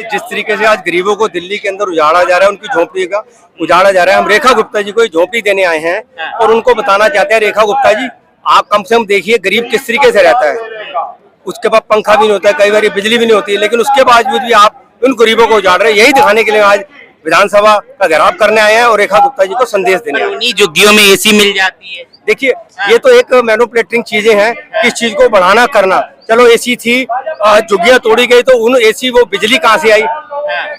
जिस तरीके से आज गरीबों को दिल्ली के अंदर उजाड़ा जा रहा है, उनकी झोंपड़ी का उजाड़ा जा रहा है। हम रेखा गुप्ता जी को झोंपड़ी देने आए हैं और उनको बताना चाहते हैं, रेखा गुप्ता जी आप कम से कम देखिए गरीब किस तरीके से रहता है। उसके पास पंखा भी नहीं होता है, कई बार बिजली भी नहीं होती है, लेकिन उसके बावजूद भी आप उन गरीबों को उजाड़ रहे हैं। यही दिखाने के लिए आज विधानसभा का घेराव करने आए हैं और रेखा गुप्ता जी को संदेश देने आए हैं। उन्हीं झुग्गियों में एसी मिल जाती है। देखिए ये तो एक मैनिपुलेटिंग चीजें हैं, किस चीज को बढ़ाना करना। चलो एसी थी, झुग्गियां तोड़ी गई तो उन एसी वो बिजली कहाँ से आई,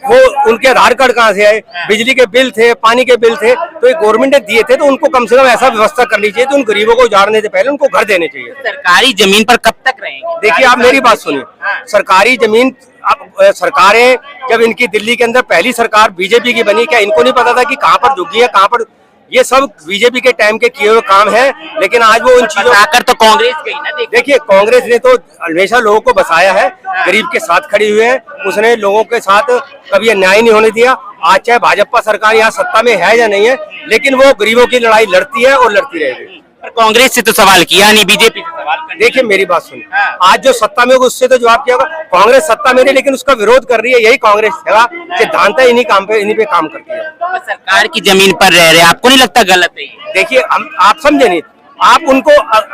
वो उनके आधार कार्ड कहाँ से आए, बिजली के बिल थे, पानी के बिल थे, तो ये गवर्नमेंट ने दिए थे, तो उनको कम से कम ऐसा व्यवस्था करनी चाहिए तो उन गरीबों को उजाड़ने से पहले उनको घर देने चाहिए। सरकारी जमीन पर कब तक रहेंगे? देखिए आप मेरी बात सुनिए, सरकारी जमीन अब सरकारें जब इनकी दिल्ली के अंदर पहली सरकार बीजेपी की बनी, क्या इनको नहीं पता था कि कहाँ पर झुग्गी है, कहाँ पर ये सब बीजेपी के टाइम के किए हुए काम है। लेकिन आज वो उन चीजों आकर तो कांग्रेस गई ना। देखिए कांग्रेस ने तो हमेशा लोगों को बसाया है, गरीब के साथ खड़ी हुई है, उसने लोगों के साथ कभी अन्याय नहीं होने दिया। आज चाहे भाजपा सरकार यहाँ सत्ता में है या नहीं है, लेकिन वो गरीबों की लड़ाई लड़ती है और लड़ती रहेगी। कांग्रेस से तो सवाल किया नहीं, बीजेपी से सवाल कर। देखिए मेरी बात सुनिए, आज जो सत्ता में होगा उससे तो जवाब किया होगा। कांग्रेस सत्ता में नहीं, लेकिन उसका विरोध कर रही है, यही कांग्रेस है, सिद्धांत है, इन्हीं पे काम करती है। तो सरकार की जमीन पर रह रहे, आपको नहीं लगता गलत है? देखिए आप समझे नहीं, आप उनको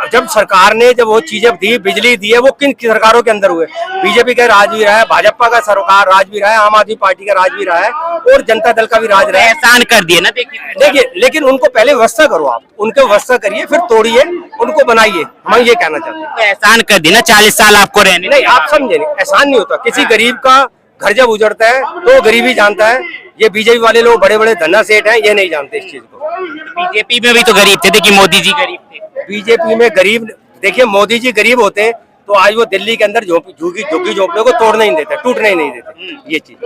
जब सरकार ने जब वो चीजें दी, बिजली दी है, वो किन सरकारों के अंदर हुए? बीजेपी का राज भी रहा है, भाजपा का सरकार राज भी रहा है, आम आदमी पार्टी का राज भी रहा है और जनता दल का भी राज रहा है। एहसान कर दिए ना। देखिए लेकिन उनको पहले व्यवस्था करो, आप उनको व्यवस्था करिए, फिर तोड़िए, उनको बनाइए। हम ये कहना चाहते हैं। तो एहसान कर दिए ना, 40 साल आपको रहने नहीं, आप समझे नहीं, एहसान नहीं होता। किसी गरीब का घर जब उजड़ता है तो गरीबी जानता है। ये बीजेपी वाले लोग बड़े बड़े धन्ना सेठ हैं, ये नहीं जानते इस चीज को। बीजेपी में भी तो गरीब थे, देखिए मोदी जी गरीब थे। बीजेपी में गरीब, देखिए मोदी जी गरीब होते तो आज वो दिल्ली के अंदर झुग्गी झोंपड़े को तोड़ने ही नहीं देते, टूटने ही नहीं देते ये चीज।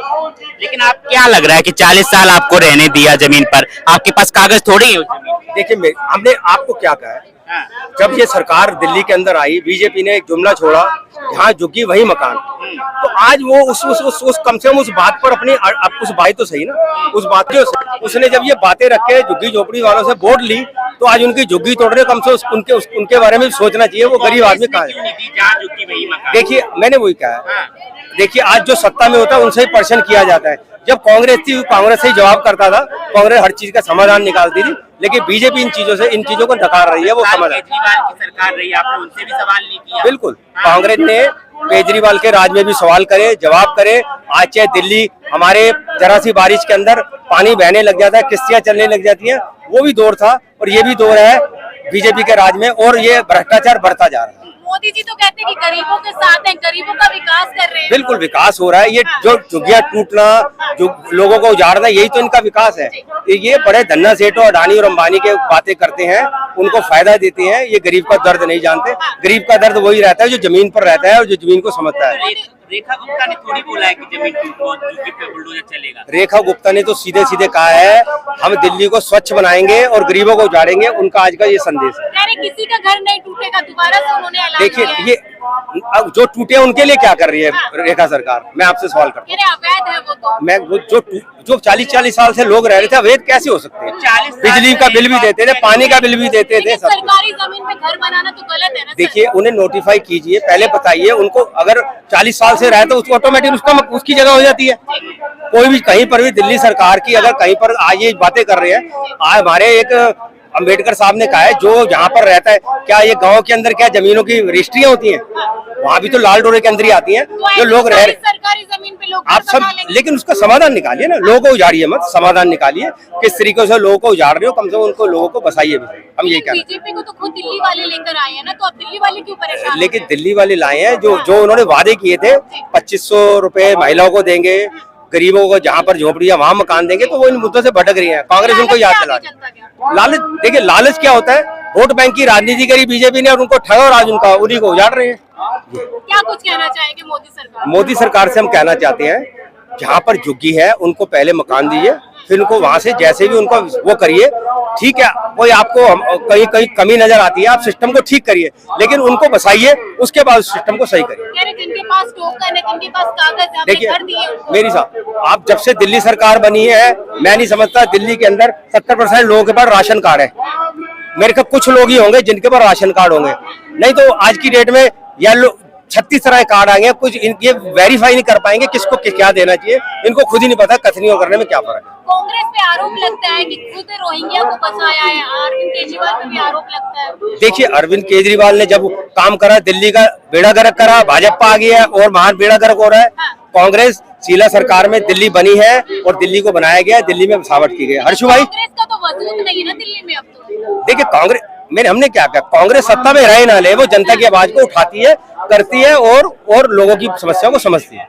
लेकिन आप क्या लग रहा है कि 40 साल आपको रहने दिया जमीन पर, आपके पास कागज थोड़ी है उस जमीन? देखिए हमने आपको क्या कहा है, जब ये सरकार दिल्ली के अंदर आई, बीजेपी ने एक जुमला छोड़ा, जहाँ झुग्गी वही मकान। तो आज वो उस कम से कम उस बात पर अपनी उस बात तो सही ना, उस बात जो उसने जब ये बातें रखे झुग्गी झोपड़ी वालों से वोट ली, तो आज उनकी झुग्गी तोड़ रहे, कम से उनके बारे में भी सोचना चाहिए। वो गरीब आदमी कहाँ है? देखिए मैंने वही कहा, देखिए आज जो सत्ता में होता है उनसे ही परेशान किया जाता है। जब कांग्रेस थी, कांग्रेस से ही जवाब करता था, कांग्रेस हर चीज का समाधान निकालती थी, लेकिन बीजेपी इन चीजों को नकार रही है। वो समाधान केजरीवाल की सरकार रही, आपने उनसे भी सवाल नहीं किया? बिल्कुल, कांग्रेस ने केजरीवाल के राज में भी सवाल करे, जवाब करे। आज चाहे दिल्ली हमारे जरा सी बारिश के अंदर पानी बहने लग जाता है, किश्तियां चलने लग जाती हैं, वो भी दौर था और ये भी दौर है बीजेपी के राज में, और ये भ्रष्टाचार बढ़ता जा रहा है। मोदी जी तो कहते हैं कि गरीबों के साथ हैं, गरीबों का विकास कर रहे हैं। बिल्कुल विकास हो रहा है। ये जो झुग्गियां टूटना, जो लोगों को उजाड़ना, यही तो इनका विकास है। ये बड़े धन्ना सेठों, अडानी और अंबानी के बातें करते हैं, उनको फायदा देते हैं, ये गरीब का दर्द नहीं जानते। गरीब का दर्द वही रहता है जो जमीन पर रहता है और जो जमीन को समझता है। रेखा गुप्ता ने थोड़ी बोला है कि जमीन पे बुलडोजर चलेगा। रेखा गुप्ता ने तो सीधे सीधे कहा है, हम दिल्ली को स्वच्छ बनाएंगे और गरीबों को उजाड़ेंगे। उनका आज का ये संदेश है। किसी का घर नहीं टूटेगा, दोबारा से उन्होंने ऐलान देखिए किया है। ये अब जो टूटे उनके लिए क्या कर रही है रेखा सरकार? मैं आपसे सवाल करता हूँ। अवैध है वो तो। मैं जो 40 साल से लोग रह रहे थे, अवैध कैसे हो सकते हैं? बिजली का बिल भी देते थे, पानी का बिल भी देते थे। सरकारी जमीन में घर बनाना तो गलत है ना। देखिए उन्हें नोटिफाई कीजिए, पहले बताइए उनको। अगर 40 साल से रहे तो उसको ऑटोमेटिक उसकी जगह हो जाती है। कोई भी कहीं पर भी दिल्ली सरकार की अगर कहीं पर आज ये बातें कर रहे हैं, आज हमारे एक अम्बेडकर साहब ने कहा है, जो जहाँ पर रहता है, क्या ये गांव के अंदर क्या जमीनों की रजिस्ट्रियां होती हैं? वहाँ भी तो लाल डोरे के अंदर ही आती हैं। जो लोग रह रहे सरकारी जमीन पे लोग आप सब, लेकिन उसका समाधान निकालिए ना, लोगों को उजाड़िए मत, समाधान निकालिए। किस तरीके से लोगों को उजाड़ रहे हो, कम से कम उनको लोगों को बसाइए भी। हम यही कहना। बीजेपी को तो खुद दिल्ली वाले लेकर आए हैं ना, तो अब दिल्ली वाले क्यों परेशान? लेकिन दिल्ली वाले लाए हैं जो उन्होंने वादे किए थे, 2500 रुपए महिलाओं को देंगे, गरीबों को जहाँ पर झोपड़ियां वहां मकान देंगे, तो वो इन मुद्दों से भटक रही है। कांग्रेस उनको याद दिला। लालच, देखिए लालच क्या होता है? वोट बैंक की राजनीति करी बीजेपी ने और उनको ठगा, और आज उन्हीं को उजाड़ रहे हैं। क्या कुछ कहना चाहेंगे मोदी सरकार? मोदी सरकार से हम कहना चाहते हैं, जहाँ पर झुग्गी है उनको पहले मकान दीजिए, फिर उनको वहां से जैसे भी उनको वो करिए। ठीक है, कोई आपको कहीं कहीं कमी नजर आती है, आप सिस्टम को ठीक करिए, लेकिन उनको बसाइए, उसके बाद सिस्टम को सही करिए। जिनके पास टोकन है, जिनके पास कागज है, देखिए घर दिए मेरी साहब, आप जब से दिल्ली सरकार बनी है, मैं नहीं समझता दिल्ली के अंदर 70% लोगों के पास राशन कार्ड है। मेरे को कुछ लोग ही होंगे जिनके पास राशन कार्ड होंगे, नहीं तो आज की डेट में या 36 तरह के कार्ड आ गए, कुछ ये वेरीफाई नहीं कर पाएंगे किसको क्या देना चाहिए, इनको खुद ही नहीं पता कथनी और करने में क्या फर्क है। कांग्रेस पे आरोप लगता है कि खुद रोहिंग्या को बसाया है, अरविंद केजरीवाल पे भी आरोप लगता है। देखिए, अरविंद केजरीवाल ने जब काम करा, दिल्ली का बेड़ा गर्क करा, भाजपा आ गया और वहां बेड़ा गर्क हो रहा है। कांग्रेस शीला सरकार में दिल्ली बनी है और दिल्ली को बनाया गया है, दिल्ली में बसावट की गई है। हर्षु भाई, कांग्रेस का तो वजूद नहीं है ना दिल्ली में अब तो। देखिए कांग्रेस हमने क्या किया, कांग्रेस सत्ता में रहे ना ले, वो जनता की आवाज को उठाती है, करती है और लोगों की समस्याओं को समझती है।